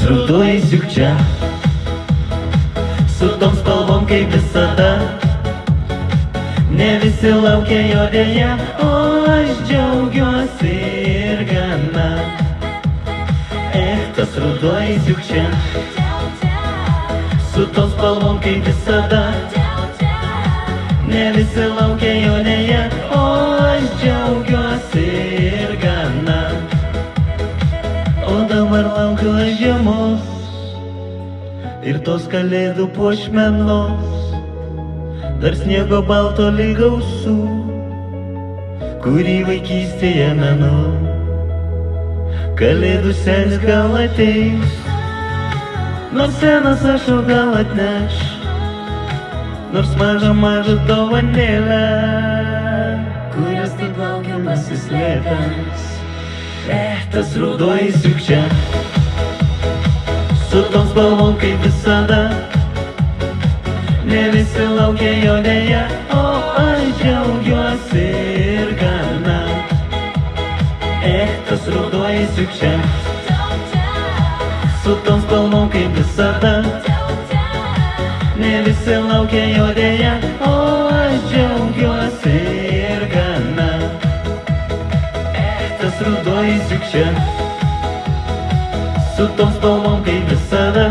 ruduojas juk čia, su tom spalvom kaip visada. Ne visi laukia jo dėja, o aš džiaugiuosi ir gana. Tas ruduojas juk čia, su tom spalvom kaip visada. Ne visi laukia jo dėja, o aš džiaugiuosi ir gana. O dabar laukiu aš žiemos ir tos kalėdų puošmenos. Dar sniego balto lyg ausų, kurį vaikystėje menu. Kalėdų senis gal ateis, nors senas aš jau gal atneš, nors mažą dovanėlę, kurias taip laukia pasislėpęs. Tas ruduojas juk čia, su tom spalvom kaip visada. Ne visi laukia jo dėja, o aš džiaugiuosi ir gana. Tas ruduojas juk čia, su tom spalvom kaip visada. Ne visi laukia jo dėja, o aš džiaugiuosi ir gana. Tas ruduojas juk čia, su tom spalvom kaip visada.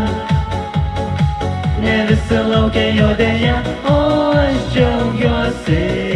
Ne visi laukia jo dėja, o aš džiaugiuosi